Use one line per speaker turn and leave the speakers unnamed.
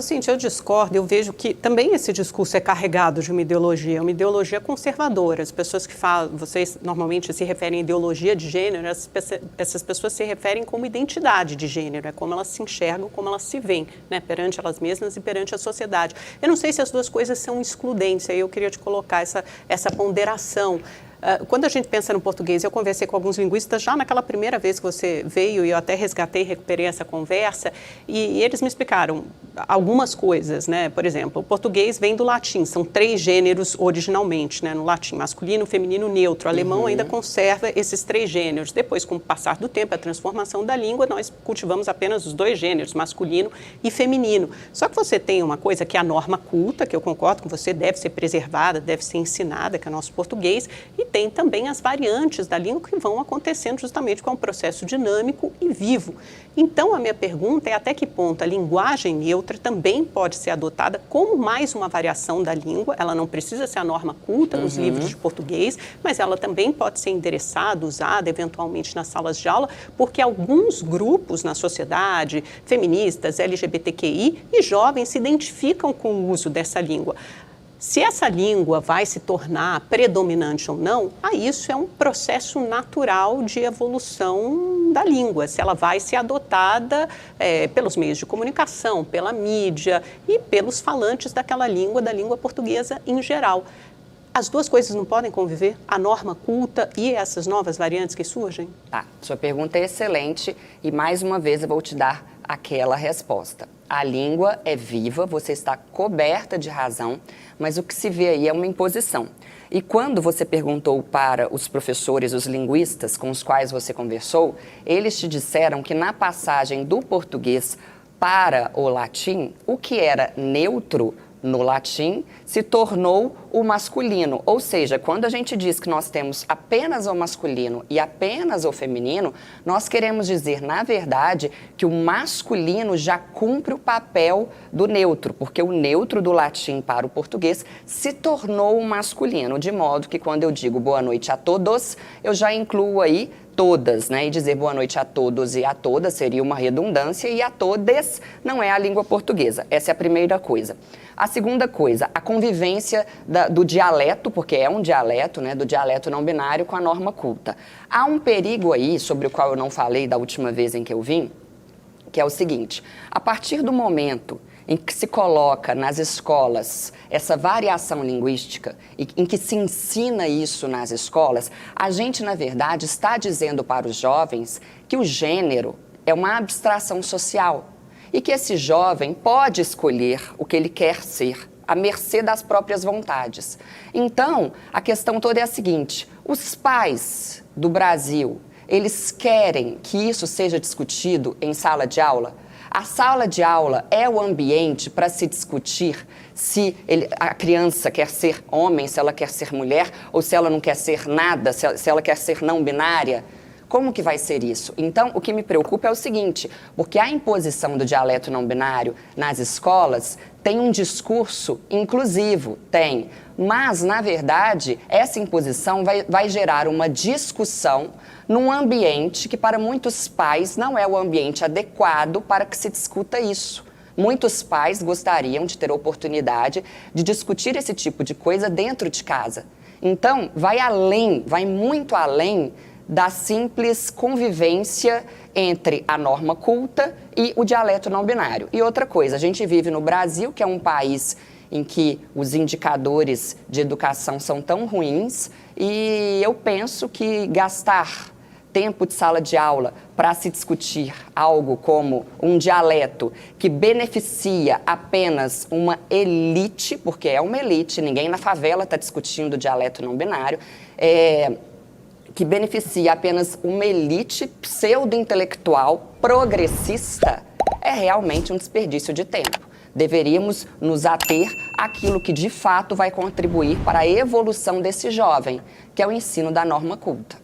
Cintia, eu discordo, eu vejo que também esse discurso é carregado de uma ideologia conservadora. As pessoas que falam, vocês normalmente se referem à ideologia de gênero, essas pessoas se referem como identidade de gênero, é como elas se enxergam, como elas se veem, né, perante elas mesmas e perante a sociedade. Eu não sei se as duas coisas são excludentes, aí eu queria te colocar essa ponderação. Quando a gente pensa no português, eu conversei com alguns linguistas já naquela primeira vez que você veio, e eu até resgatei, recuperei essa conversa, e eles me explicaram algumas coisas, né? Por exemplo, o português vem do latim, são 3 gêneros originalmente, né? No latim, masculino, feminino, neutro. O alemão ainda conserva esses 3 gêneros. Depois, com o passar do tempo, a transformação da língua, nós cultivamos apenas os 2 gêneros, masculino e feminino. Só que você tem uma coisa que é a norma culta, que eu concordo com você, deve ser preservada, deve ser ensinada, que é o nosso português, e tem também as variantes da língua que vão acontecendo justamente com um processo dinâmico e vivo. Então, a minha pergunta é até que ponto a linguagem neutra também pode ser adotada como mais uma variação da língua. Ela não precisa ser a norma culta nos livros de português, mas ela também pode ser endereçada, usada eventualmente nas salas de aula, porque alguns grupos na sociedade, feministas, LGBTQI e jovens se identificam com o uso dessa língua. Se essa língua vai se tornar predominante ou não, isso é um processo natural de evolução da língua. Se ela vai ser adotada pelos meios de comunicação, pela mídia e pelos falantes daquela língua, da língua portuguesa em geral. As duas coisas não podem conviver? A norma culta e essas novas variantes que surgem?
Tá, sua pergunta é excelente e mais uma vez eu vou te dar aquela resposta. A língua é viva, você está coberta de razão, mas o que se vê aí é uma imposição. E quando você perguntou para os professores, os linguistas com os quais você conversou, eles te disseram que na passagem do português para o latim, o que era neutro no latim se tornou o masculino. Ou seja, quando a gente diz que nós temos apenas o masculino e apenas o feminino, nós queremos dizer, na verdade, que o masculino já cumpre o papel do neutro, porque o neutro do latim para o português se tornou o masculino, de modo que quando eu digo boa noite a todos, eu já incluo aí todas, né? E dizer boa noite a todos e a todas seria uma redundância, e a todes não é a língua portuguesa. Essa é a primeira coisa. A segunda coisa, a convivência do dialeto, porque é um dialeto, né? Do dialeto não binário com a norma culta. Há um perigo aí, sobre o qual eu não falei da última vez em que eu vim, que é o seguinte: a partir do momento em que se coloca nas escolas essa variação linguística, em que se ensina isso nas escolas, a gente, na verdade, está dizendo para os jovens que o gênero é uma abstração social e que esse jovem pode escolher o que ele quer ser, à mercê das próprias vontades. Então, a questão toda é a seguinte: os pais do Brasil, eles querem que isso seja discutido em sala de aula? A sala de aula é o ambiente para se discutir se a criança quer ser homem, se ela quer ser mulher, ou se ela não quer ser nada, se ela quer ser não binária? Como que vai ser isso? Então, o que me preocupa é o seguinte, porque a imposição do dialeto não binário nas escolas tem um discurso inclusivo, tem, mas, na verdade, essa imposição vai gerar uma discussão num ambiente que, para muitos pais, não é o ambiente adequado para que se discuta isso. Muitos pais gostariam de ter a oportunidade de discutir esse tipo de coisa dentro de casa. Então, vai muito além da simples convivência entre a norma culta e o dialeto não binário. E outra coisa, a gente vive no Brasil, que é um país em que os indicadores de educação são tão ruins, e eu penso que gastar tempo de sala de aula para se discutir algo como um dialeto que beneficia apenas uma elite, porque é uma elite, ninguém na favela está discutindo o dialeto não binário, que beneficia apenas uma elite pseudo-intelectual progressista, é realmente um desperdício de tempo. Deveríamos nos ater àquilo que de fato vai contribuir para a evolução desse jovem, que é o ensino da norma culta.